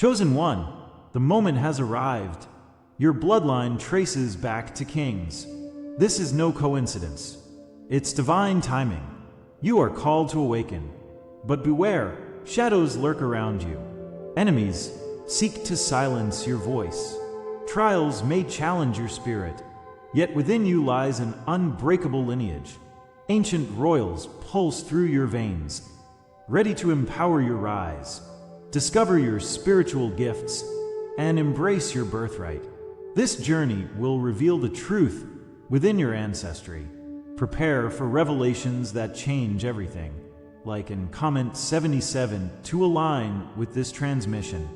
Chosen one, the moment has arrived. Your bloodline traces back to kings. This is no coincidence. It's divine timing. You are called to awaken. But beware, shadows lurk around you. Enemies seek to silence your voice. Trials may challenge your spirit, yet within you lies an unbreakable lineage. Ancient royals pulse through your veins, ready to empower your rise. Discover your spiritual gifts and embrace your birthright. This journey will reveal the truth within your ancestry. Prepare for revelations that change everything. Like and comment 77 to align with this transmission.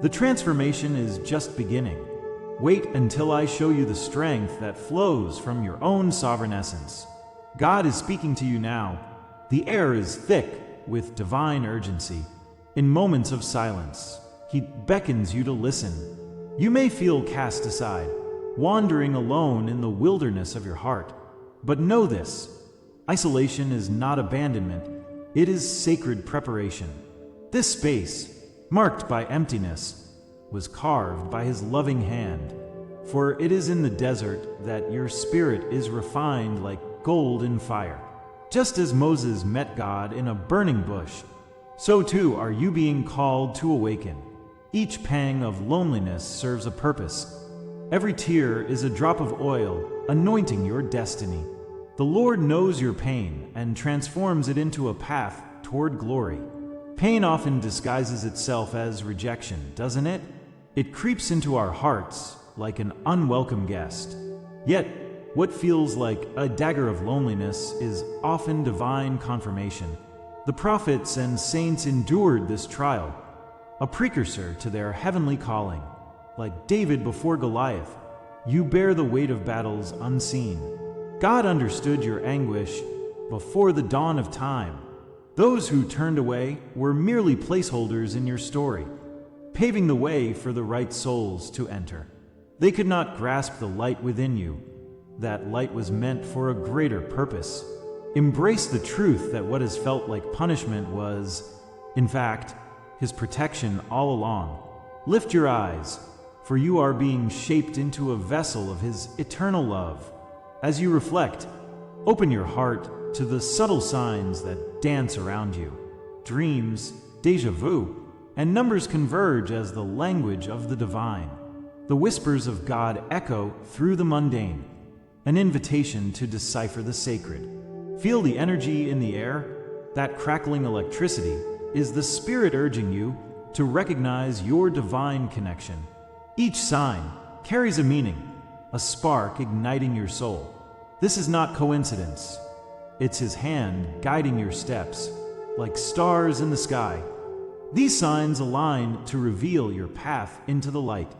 The transformation is just beginning. Wait until I show you the strength that flows from your own sovereign essence. God is speaking to you now. The air is thick with divine urgency. In moments of silence, He beckons you to listen. You may feel cast aside, wandering alone in the wilderness of your heart. But know this, isolation is not abandonment, it is sacred preparation. This space, marked by emptiness, was carved by His loving hand. For it is in the desert that your spirit is refined like gold in fire. Just as Moses met God in a burning bush, so too are you being called to awaken. Each pang of loneliness serves a purpose. Every tear is a drop of oil, anointing your destiny. The Lord knows your pain and transforms it into a path toward glory. Pain often disguises itself as rejection, doesn't it? It creeps into our hearts like an unwelcome guest. Yet, what feels like a dagger of loneliness is often divine confirmation. The prophets and saints endured this trial, a precursor to their heavenly calling. Like David before Goliath, you bear the weight of battles unseen. God understood your anguish before the dawn of time. Those who turned away were merely placeholders in your story, paving the way for the right souls to enter. They could not grasp the light within you. That light was meant for a greater purpose. Embrace the truth that what has felt like punishment was, in fact, His protection all along. Lift your eyes, for you are being shaped into a vessel of His eternal love. As you reflect, open your heart to the subtle signs that dance around you. Dreams, déjà vu, and numbers converge as the language of the divine. The whispers of God echo through the mundane, an invitation to decipher the sacred. Feel the energy in the air? That crackling electricity is the Spirit urging you to recognize your divine connection. Each sign carries a meaning, a spark igniting your soul. This is not coincidence. It's His hand guiding your steps, like stars in the sky. These signs align to reveal your path into the light.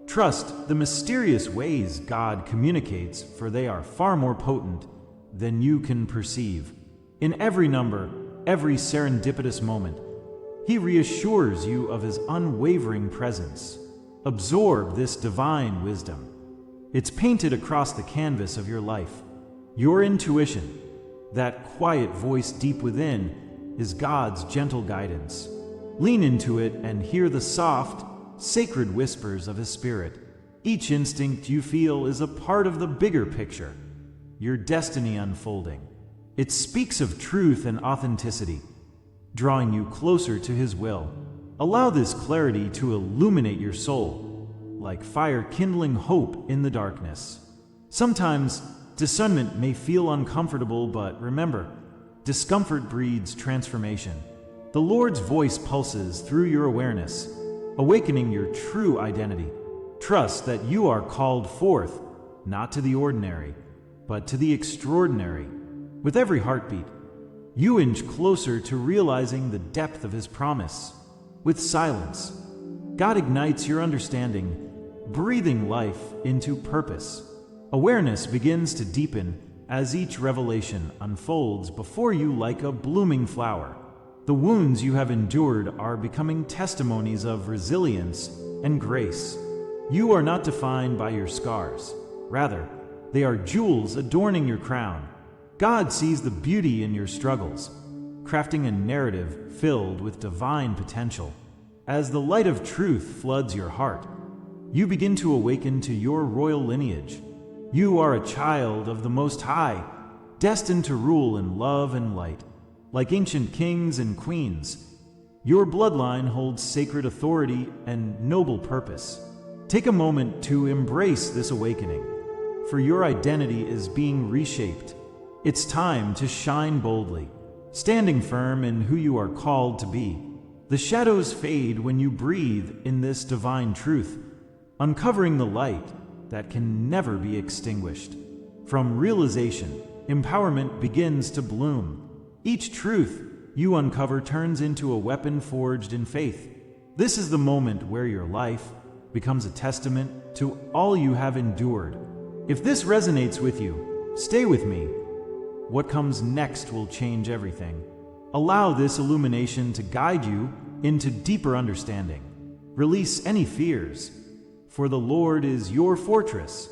Trust the mysterious ways God communicates, for they are far more potent than you can perceive. In every number, every serendipitous moment, He reassures you of His unwavering presence. Absorb this divine wisdom. It's painted across the canvas of your life. Your intuition, that quiet voice deep within, is God's gentle guidance. Lean into it and hear the soft, sacred whispers of His Spirit. Each instinct you feel is a part of the bigger picture, your destiny unfolding. It speaks of truth and authenticity, drawing you closer to His will. Allow this clarity to illuminate your soul, like fire kindling hope in the darkness. Sometimes, discernment may feel uncomfortable, but remember, discomfort breeds transformation. The Lord's voice pulses through your awareness, awakening your true identity. Trust that you are called forth, not to the ordinary, but to the extraordinary. With every heartbeat, you inch closer to realizing the depth of His promise. With silence, God ignites your understanding, breathing life into purpose. Awareness begins to deepen as each revelation unfolds before you like a blooming flower. The wounds you have endured are becoming testimonies of resilience and grace. You are not defined by your scars. Rather, they are jewels adorning your crown. God sees the beauty in your struggles, crafting a narrative filled with divine potential. As the light of truth floods your heart, you begin to awaken to your royal lineage. You are a child of the Most High, destined to rule in love and light. Like ancient kings and queens, your bloodline holds sacred authority and noble purpose. Take a moment to embrace this awakening, for your identity is being reshaped. It's time to shine boldly, standing firm in who you are called to be. The shadows fade when you breathe in this divine truth, uncovering the light that can never be extinguished. From realization, empowerment begins to bloom. Each truth you uncover turns into a weapon forged in faith. This is the moment where your life becomes a testament to all you have endured. If this resonates with you, stay with me. What comes next will change everything. Allow this illumination to guide you into deeper understanding. Release any fears, for the Lord is your fortress,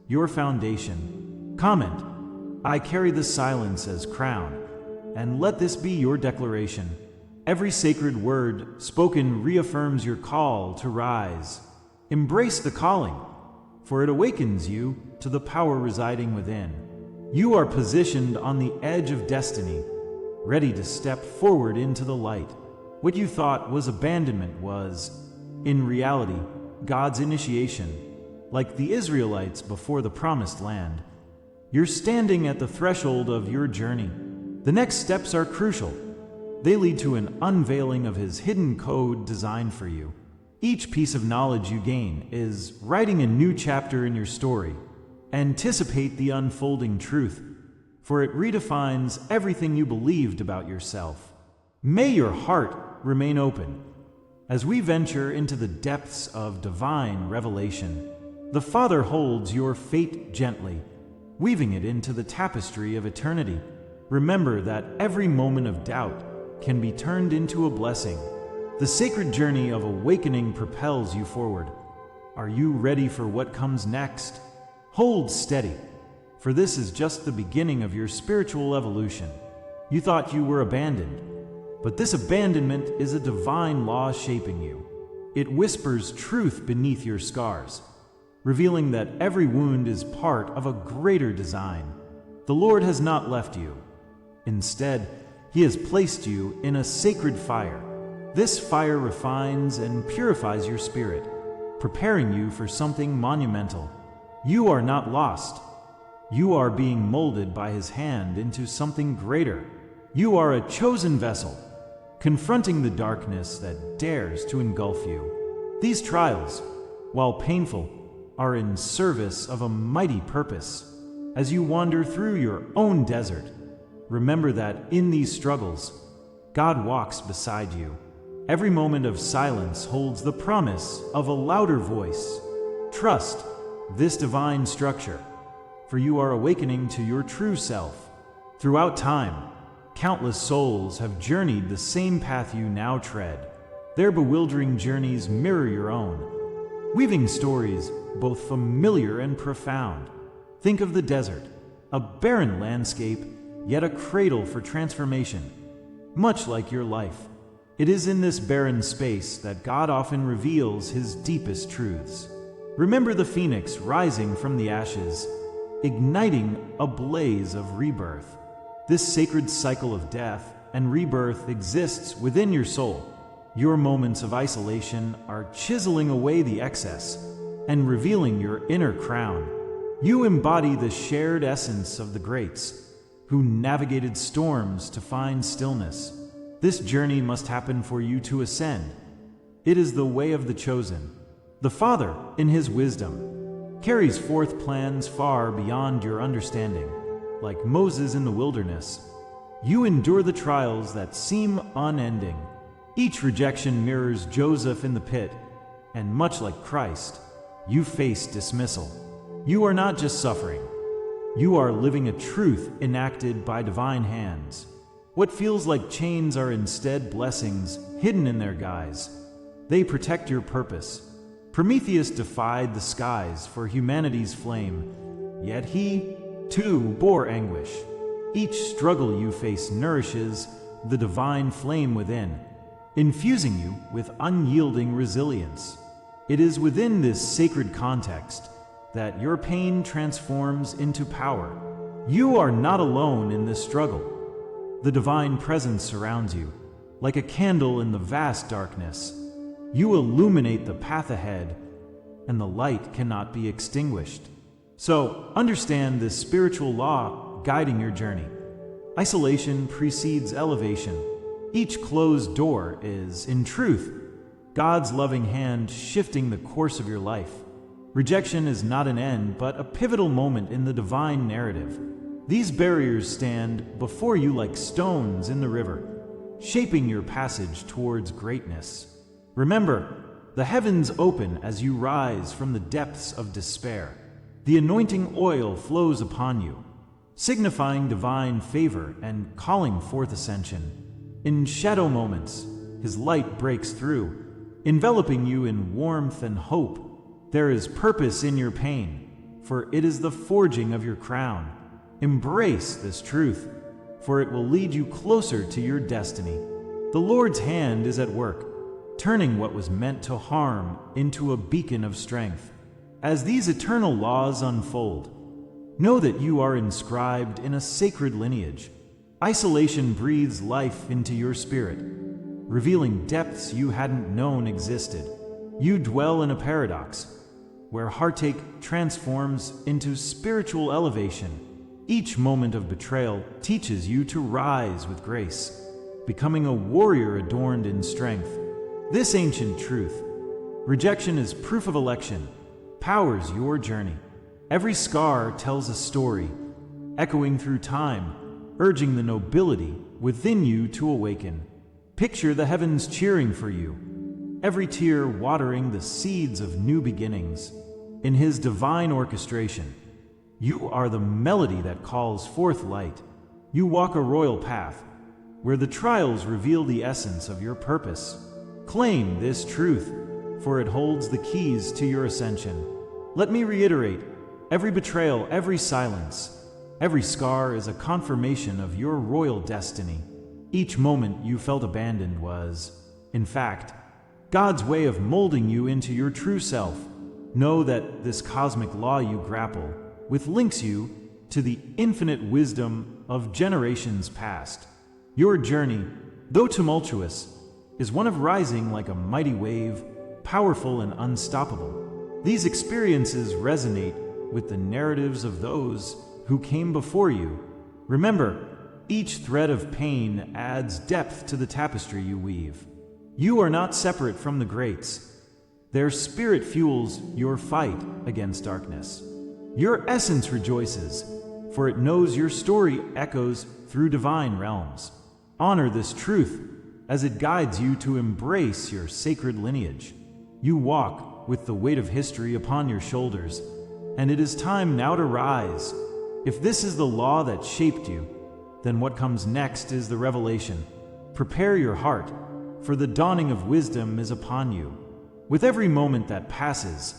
your foundation. Comment, "I carry the silence as crown," and let this be your declaration. Every sacred word spoken reaffirms your call to rise. Embrace the calling, for it awakens you to the power residing within. You are positioned on the edge of destiny, ready to step forward into the light. What you thought was abandonment was, in reality, God's initiation. Like the Israelites before the Promised Land, you're standing at the threshold of your journey. The next steps are crucial. They lead to an unveiling of His hidden code designed for you. Each piece of knowledge you gain is writing a new chapter in your story. Anticipate the unfolding truth, for it redefines everything you believed about yourself. May your heart remain open. As we venture into the depths of divine revelation, the Father holds your fate gently, weaving it into the tapestry of eternity. Remember that every moment of doubt can be turned into a blessing. The sacred journey of awakening propels you forward. Are you ready for what comes next? Hold steady, for this is just the beginning of your spiritual evolution. You thought you were abandoned, but this abandonment is a divine law shaping you. It whispers truth beneath your scars, revealing that every wound is part of a greater design. The Lord has not left you. Instead, He has placed you in a sacred fire. This fire refines and purifies your spirit, preparing you for something monumental. You are not lost. You are being molded by His hand into something greater. You are a chosen vessel, confronting the darkness that dares to engulf you. These trials, while painful, are in service of a mighty purpose. As you wander through your own desert, remember that in these struggles, God walks beside you. Every moment of silence holds the promise of a louder voice. Trust this divine structure, for you are awakening to your true self. Throughout time, countless souls have journeyed the same path you now tread. Their bewildering journeys mirror your own, weaving stories both familiar and profound. Think of the desert, a barren landscape, yet a cradle for transformation. Much like your life, it is in this barren space that God often reveals His deepest truths. Remember the phoenix rising from the ashes, igniting a blaze of rebirth. This sacred cycle of death and rebirth exists within your soul. Your moments of isolation are chiseling away the excess and revealing your inner crown. You embody the shared essence of the greats, who navigated storms to find stillness. This journey must happen for you to ascend. It is the way of the chosen. The Father, in His wisdom, carries forth plans far beyond your understanding. Like Moses in the wilderness, you endure the trials that seem unending. Each rejection mirrors Joseph in the pit, and much like Christ, you face dismissal. You are not just suffering. You are living a truth enacted by divine hands. What feels like chains are instead blessings hidden in their guise. They protect your purpose. Prometheus defied the skies for humanity's flame, yet he, too, bore anguish. Each struggle you face nourishes the divine flame within. infusing you with unyielding resilience. It is within this sacred context that your pain transforms into power. You are not alone in this struggle. The divine presence surrounds you, like a candle in the vast darkness. You illuminate the path ahead, and the light cannot be extinguished. So, understand this spiritual law guiding your journey. Isolation precedes elevation. Each closed door is, in truth, God's loving hand shifting the course of your life. Rejection is not an end, but a pivotal moment in the divine narrative. These barriers stand before you like stones in the river, shaping your passage towards greatness. Remember, the heavens open as you rise from the depths of despair. The anointing oil flows upon you, signifying divine favor and calling forth ascension. In shadow moments, His light breaks through, enveloping you in warmth and hope. There is purpose in your pain, for it is the forging of your crown. Embrace this truth, for it will lead you closer to your destiny. The Lord's hand is at work, turning what was meant to harm into a beacon of strength. As these eternal laws unfold, know that you are inscribed in a sacred lineage. Isolation breathes life into your spirit, revealing depths you hadn't known existed. You dwell in a paradox, where heartache transforms into spiritual elevation. Each moment of betrayal teaches you to rise with grace, becoming a warrior adorned in strength. This ancient truth, rejection is proof of election, powers your journey. Every scar tells a story, echoing through time, urging the nobility within you to awaken. Picture the heavens cheering for you, every tear watering the seeds of new beginnings. In His divine orchestration, you are the melody that calls forth light. You walk a royal path, where the trials reveal the essence of your purpose. Claim this truth, for it holds the keys to your ascension. Let me reiterate, every betrayal, every silence, every scar is a confirmation of your royal destiny. Each moment you felt abandoned was, in fact, God's way of molding you into your true self. Know that this cosmic law you grapple with links you to the infinite wisdom of generations past. Your journey, though tumultuous, is one of rising like a mighty wave, powerful and unstoppable. These experiences resonate with the narratives of those who came before you. Remember, each thread of pain adds depth to the tapestry you weave. You are not separate from the greats. Their spirit fuels your fight against darkness. Your essence rejoices, for it knows your story echoes through divine realms. Honor this truth as it guides you to embrace your sacred lineage. You walk with the weight of history upon your shoulders, and it is time now to rise. If this is the law that shaped you, then what comes next is the revelation. Prepare your heart, for the dawning of wisdom is upon you. With every moment that passes,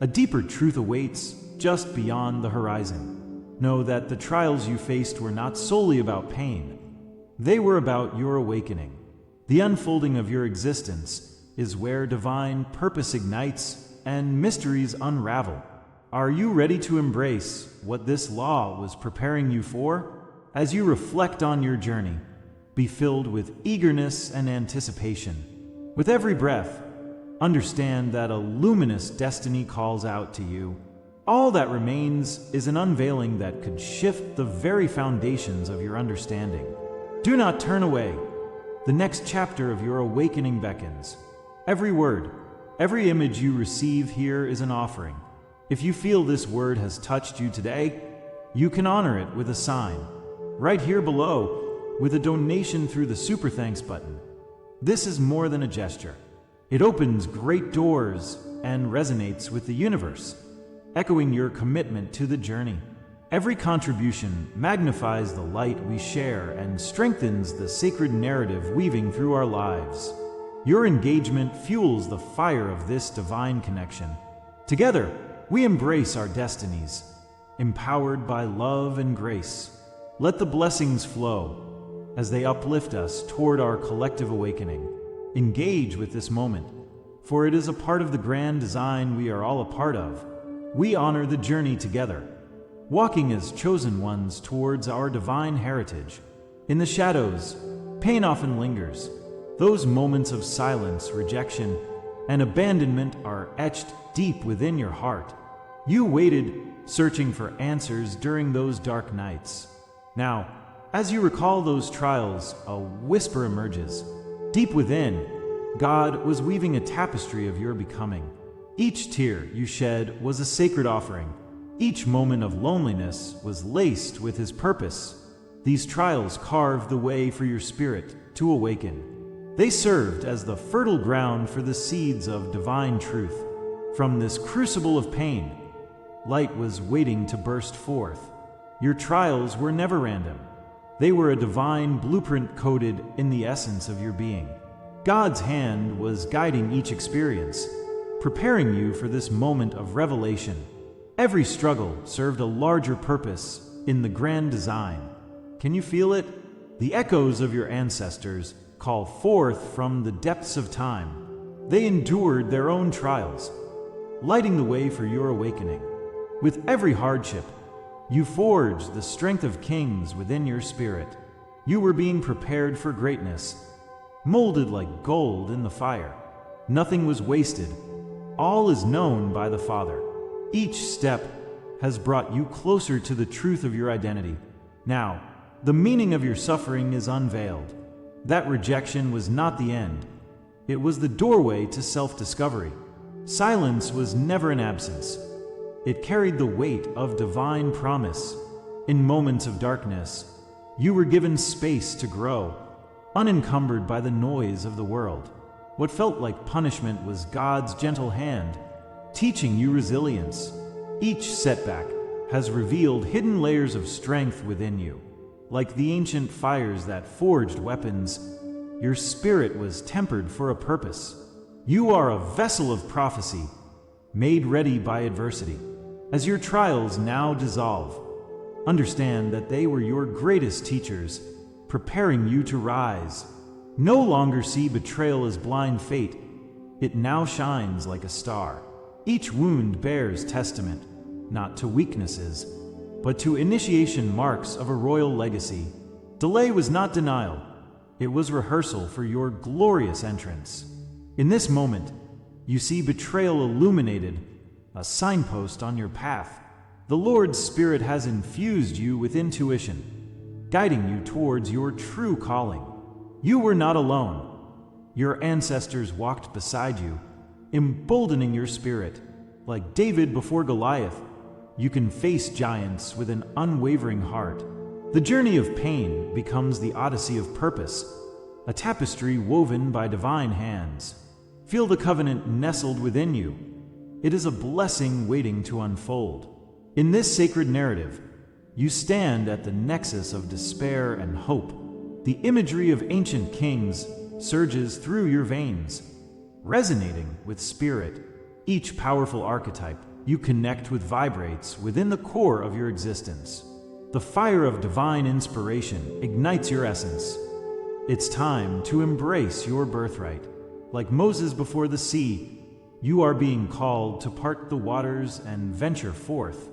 a deeper truth awaits just beyond the horizon. Know that the trials you faced were not solely about pain. They were about your awakening. The unfolding of your existence is where divine purpose ignites and mysteries unravel. Are you ready to embrace what this law was preparing you for? As you reflect on your journey, be filled with eagerness and anticipation. With every breath, understand that a luminous destiny calls out to you. All that remains is an unveiling that could shift the very foundations of your understanding. Do not turn away. The next chapter of your awakening beckons. Every word, every image you receive here is an offering. If you feel this word has touched you today, you can honor it with a sign, right here below, with a donation through the Super Thanks button. This is more than a gesture. It opens great doors and resonates with the universe, echoing your commitment to the journey. Every contribution magnifies the light we share and strengthens the sacred narrative weaving through our lives. Your engagement fuels the fire of this divine connection. Together, we embrace our destinies, empowered by love and grace. Let the blessings flow as they uplift us toward our collective awakening. Engage with this moment, for it is a part of the grand design we are all a part of. We honor the journey together, walking as chosen ones towards our divine heritage. In the shadows, pain often lingers. Those moments of silence, rejection, and abandonment are etched deep within your heart. You waited, searching for answers during those dark nights. Now, as you recall those trials, a whisper emerges. Deep within, God was weaving a tapestry of your becoming. Each tear you shed was a sacred offering. Each moment of loneliness was laced with His purpose. These trials carved the way for your spirit to awaken. They served as the fertile ground for the seeds of divine truth. From this crucible of pain, light was waiting to burst forth. Your trials were never random. They were a divine blueprint coded in the essence of your being. God's hand was guiding each experience, preparing you for this moment of revelation. Every struggle served a larger purpose in the grand design. Can you feel it? The echoes of your ancestors call forth from the depths of time. They endured their own trials, lighting the way for your awakening. With every hardship, you forged the strength of kings within your spirit. You were being prepared for greatness, molded like gold in the fire. Nothing was wasted. All is known by the Father. Each step has brought you closer to the truth of your identity. Now, the meaning of your suffering is unveiled. That rejection was not the end. It was the doorway to self-discovery. Silence was never an absence. It carried the weight of divine promise. In moments of darkness, you were given space to grow, unencumbered by the noise of the world. What felt like punishment was God's gentle hand, teaching you resilience. Each setback has revealed hidden layers of strength within you. Like the ancient fires that forged weapons, your spirit was tempered for a purpose. You are a vessel of prophecy, made ready by adversity. As your trials now dissolve, understand that they were your greatest teachers, preparing you to rise. No longer see betrayal as blind fate. It now shines like a star. Each wound bears testament, not to weaknesses, but to initiation marks of a royal legacy. Delay was not denial. It was rehearsal for your glorious entrance. In this moment, you see betrayal illuminated, a signpost on your path. The Lord's Spirit has infused you with intuition, guiding you towards your true calling. You were not alone. Your ancestors walked beside you, emboldening your spirit. Like David before Goliath, you can face giants with an unwavering heart. The journey of pain becomes the odyssey of purpose, a tapestry woven by divine hands. Feel the covenant nestled within you. It is a blessing waiting to unfold. In this sacred narrative, you stand at the nexus of despair and hope. The imagery of ancient kings surges through your veins, resonating with spirit. Each powerful archetype you connect with vibrates within the core of your existence. The fire of divine inspiration ignites your essence. It's time to embrace your birthright. Like Moses before the sea, you are being called to part the waters and venture forth.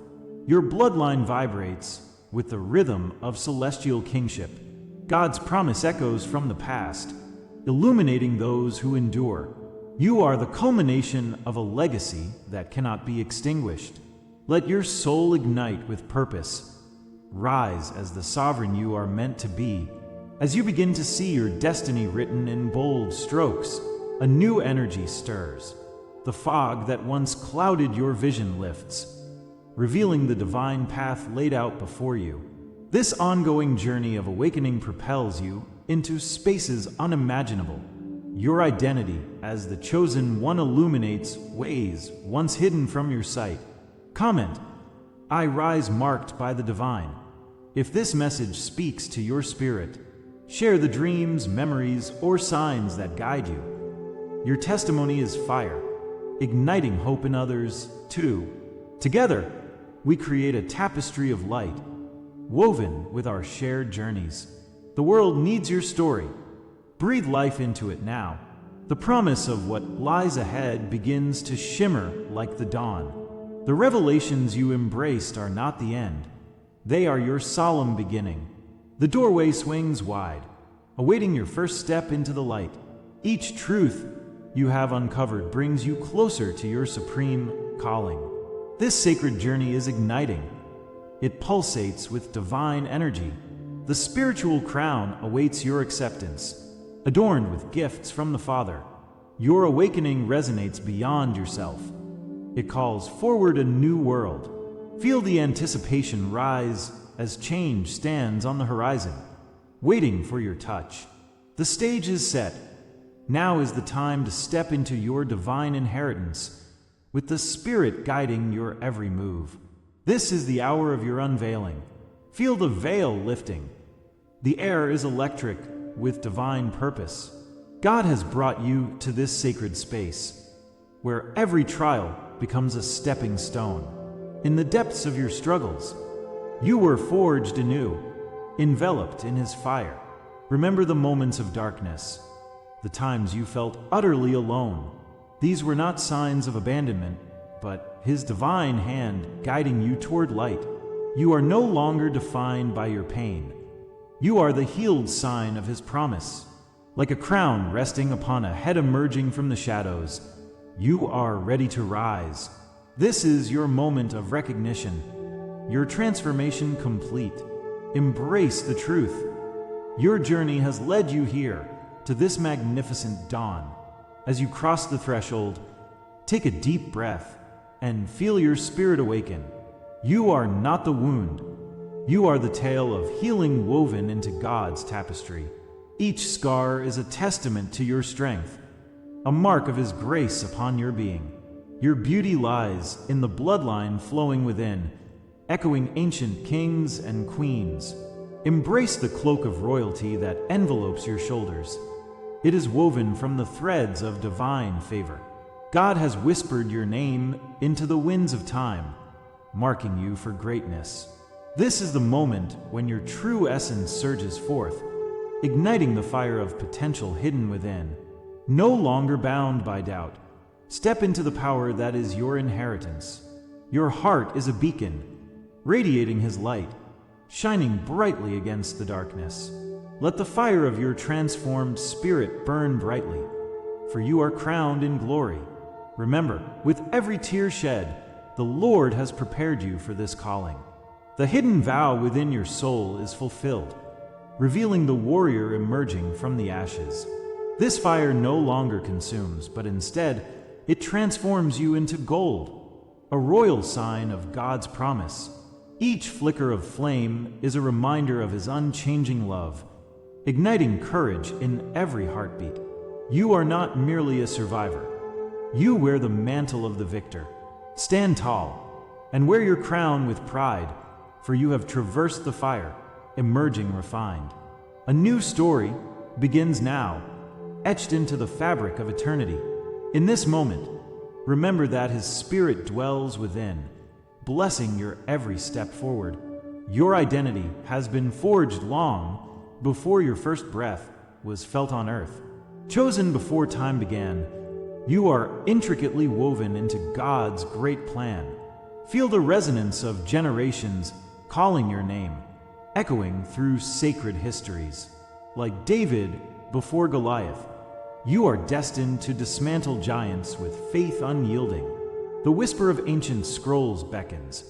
Your bloodline vibrates with the rhythm of celestial kingship. God's promise echoes from the past, illuminating those who endure. You are the culmination of a legacy that cannot be extinguished. Let your soul ignite with purpose. Rise as the sovereign you are meant to be. As you begin to see your destiny written in bold strokes, a new energy stirs. The fog that once clouded your vision lifts, revealing the divine path laid out before you. This ongoing journey of awakening propels you into spaces unimaginable. Your identity as the chosen one illuminates ways once hidden from your sight. Comment, I rise marked by the divine. If this message speaks to your spirit, share the dreams, memories, or signs that guide you. Your testimony is fire, igniting hope in others, too. Together, we create a tapestry of light, woven with our shared journeys. The world needs your story. Breathe life into it now. The promise of what lies ahead begins to shimmer like the dawn. The revelations you embraced are not the end. They are your solemn beginning. The doorway swings wide, awaiting your first step into the light. Each truth you have uncovered brings you closer to your supreme calling. This sacred journey is igniting. It pulsates with divine energy. The spiritual crown awaits your acceptance, adorned with gifts from the Father. Your awakening resonates beyond yourself. It calls forward a new world. Feel the anticipation rise as change stands on the horizon, waiting for your touch. The stage is set. Now is the time to step into your divine inheritance, with the Spirit guiding your every move. This is the hour of your unveiling. Feel the veil lifting. The air is electric with divine purpose. God has brought you to this sacred space, where every trial becomes a stepping stone. In the depths of your struggles, you were forged anew, enveloped in His fire. Remember the moments of darkness, the times you felt utterly alone. These were not signs of abandonment, but His divine hand guiding you toward light. You are no longer defined by your pain. You are the healed sign of His promise. Like a crown resting upon a head emerging from the shadows, you are ready to rise. This is your moment of recognition, your transformation complete. Embrace the truth. Your journey has led you here, to this magnificent dawn. As you cross the threshold, take a deep breath and feel your spirit awaken. You are not the wound. You are the tale of healing woven into God's tapestry. Each scar is a testament to your strength, a mark of His grace upon your being. Your beauty lies in the bloodline flowing within, echoing ancient kings and queens. Embrace the cloak of royalty that envelopes your shoulders. It is woven from the threads of divine favor. God has whispered your name into the winds of time, marking you for greatness. This is the moment when your true essence surges forth, igniting the fire of potential hidden within. No longer bound by doubt, step into the power that is your inheritance. Your heart is a beacon, radiating His light, shining brightly against the darkness. Let the fire of your transformed spirit burn brightly, for you are crowned in glory. Remember, with every tear shed, the Lord has prepared you for this calling. The hidden vow within your soul is fulfilled, revealing the warrior emerging from the ashes. This fire no longer consumes, but instead, it transforms you into gold, a royal sign of God's promise. Each flicker of flame is a reminder of His unchanging love, igniting courage in every heartbeat. You are not merely a survivor. You wear the mantle of the victor. Stand tall and wear your crown with pride, for you have traversed the fire, emerging refined. A new story begins now, etched into the fabric of eternity. In this moment, remember that His Spirit dwells within, blessing your every step forward. Your identity has been forged long before your first breath was felt on earth. Chosen before time began, you are intricately woven into God's great plan. Feel the resonance of generations calling your name, echoing through sacred histories. Like David before Goliath, you are destined to dismantle giants with faith unyielding. The whisper of ancient scrolls beckons,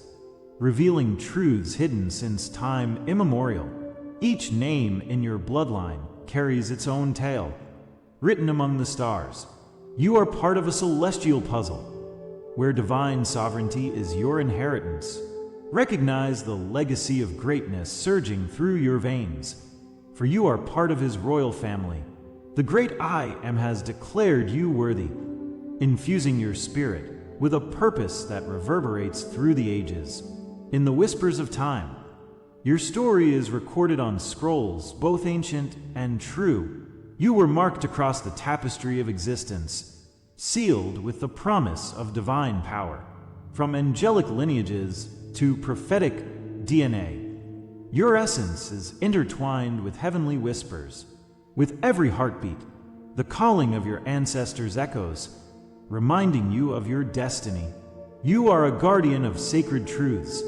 revealing truths hidden since time immemorial. Each name in your bloodline carries its own tale, written among the stars. You are part of a celestial puzzle, where divine sovereignty is your inheritance. Recognize the legacy of greatness surging through your veins, for you are part of His royal family. The great I Am has declared you worthy, infusing your spirit with a purpose that reverberates through the ages. In the whispers of time, your story is recorded on scrolls, both ancient and true. You were marked across the tapestry of existence, sealed with the promise of divine power. From angelic lineages to prophetic DNA, your essence is intertwined with heavenly whispers. With every heartbeat, The calling of your ancestors echoes, reminding you of your destiny. You are a guardian of sacred truths,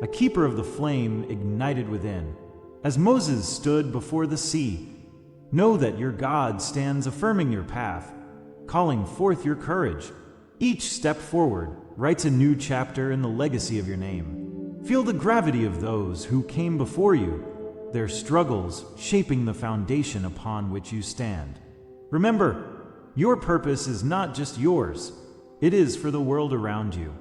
a keeper of the flame ignited within. As Moses stood before the sea, know that your God stands affirming your path, calling forth your courage. Each step forward writes a new chapter in the legacy of your name. Feel the gravity of those who came before you, their struggles shaping the foundation upon which you stand. Remember, your purpose is not just yours, it is for the world around you.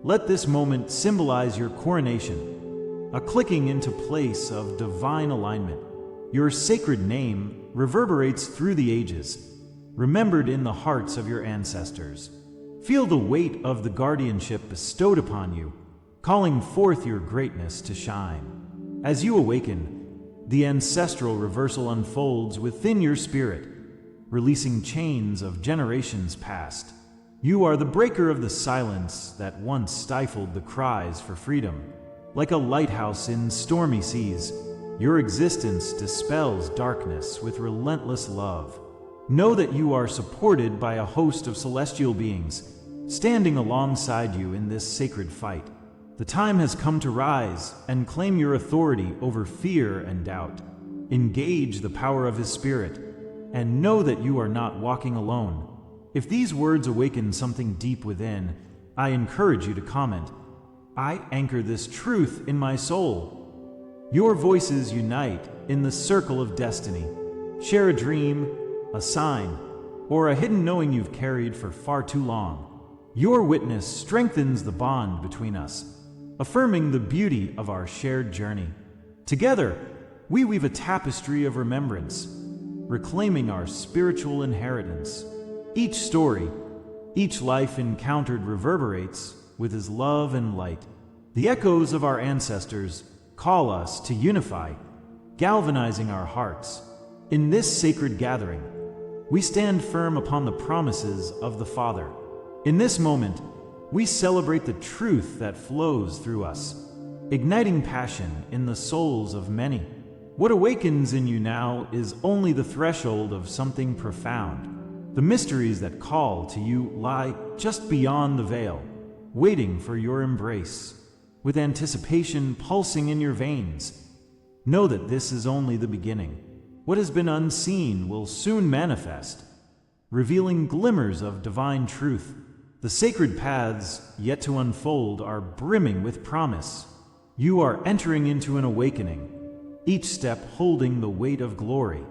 Let this moment symbolize your coronation, a clicking into place of divine alignment. Your sacred name reverberates through the ages, remembered in the hearts of your ancestors. Feel the weight of the guardianship bestowed upon you, calling forth your greatness to shine. As you awaken, the ancestral reversal unfolds within your spirit, releasing chains of generations past. You are the breaker of the silence that once stifled the cries for freedom. Like a lighthouse in stormy seas, your existence dispels darkness with relentless love. Know that you are supported by a host of celestial beings, standing alongside you in this sacred fight. The time has come to rise and claim your authority over fear and doubt. Engage the power of His Spirit, and know that you are not walking alone. If these words awaken something deep within, I encourage you to comment, "I anchor this truth in my soul." Your voices unite in the circle of destiny. Share a dream, a sign, or a hidden knowing you've carried for far too long. Your witness strengthens the bond between us, affirming the beauty of our shared journey. Together, we weave a tapestry of remembrance, reclaiming our spiritual inheritance. Each story, each life encountered reverberates with His love and light. The echoes of our ancestors call us to unify, galvanizing our hearts. In this sacred gathering, we stand firm upon the promises of the Father. In this moment, we celebrate the truth that flows through us, igniting passion in the souls of many. What awakens in you now is only the threshold of something profound. The mysteries that call to you lie just beyond the veil, waiting for your embrace. With anticipation pulsing in your veins, know that this is only the beginning. What has been unseen will soon manifest, revealing glimmers of divine truth. The sacred paths yet to unfold are brimming with promise. You are entering into an awakening, each step holding the weight of glory.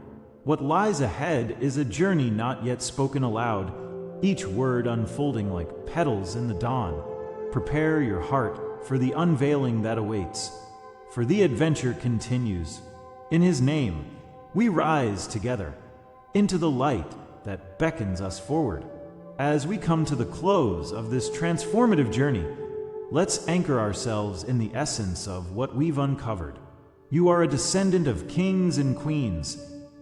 What lies ahead is a journey not yet spoken aloud, each word unfolding like petals in the dawn. Prepare your heart for the unveiling that awaits, for the adventure continues. In His name, we rise together into the light that beckons us forward. As we come to the close of this transformative journey, let's anchor ourselves in the essence of what we've uncovered. You are a descendant of kings and queens,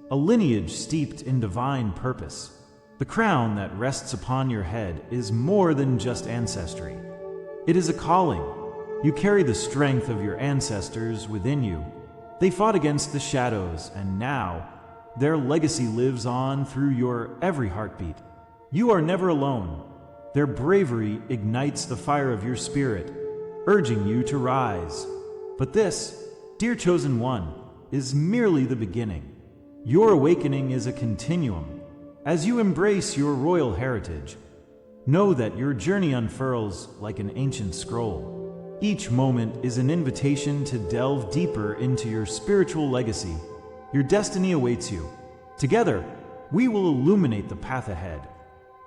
a lineage steeped in divine purpose. The crown that rests upon your head is more than just ancestry. It is a calling. You carry the strength of your ancestors within you. They fought against the shadows, and now their legacy lives on through your every heartbeat. You are never alone. Their bravery ignites the fire of your spirit, urging you to rise. But this, dear chosen one, is merely the beginning. Your awakening is a continuum. As you embrace your royal heritage, know that your journey unfurls like an ancient scroll. Each moment is an invitation to delve deeper into your spiritual legacy. Your destiny awaits you. Together, we will illuminate the path ahead,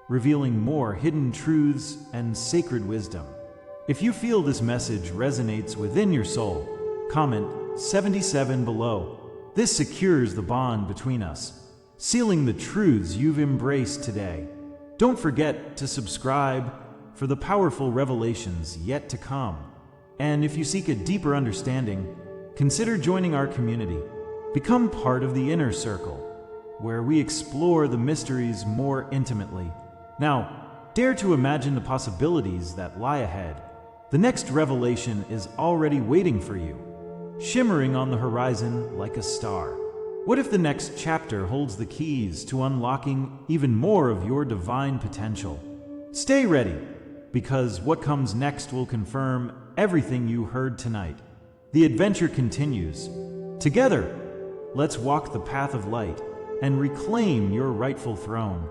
revealing more hidden truths and sacred wisdom. If you feel this message resonates within your soul, comment 77 below. This secures the bond between us, sealing the truths you've embraced today. Don't forget to subscribe for the powerful revelations yet to come. And if you seek a deeper understanding, consider joining our community. Become part of the inner circle, where we explore the mysteries more intimately. Now, dare to imagine the possibilities that lie ahead. The next revelation is already waiting for you, shimmering on the horizon like a star. What if the next chapter holds the keys to unlocking even more of your divine potential? Stay ready, because what comes next will confirm everything you heard tonight. The adventure continues. Together, let's walk the path of light and reclaim your rightful throne.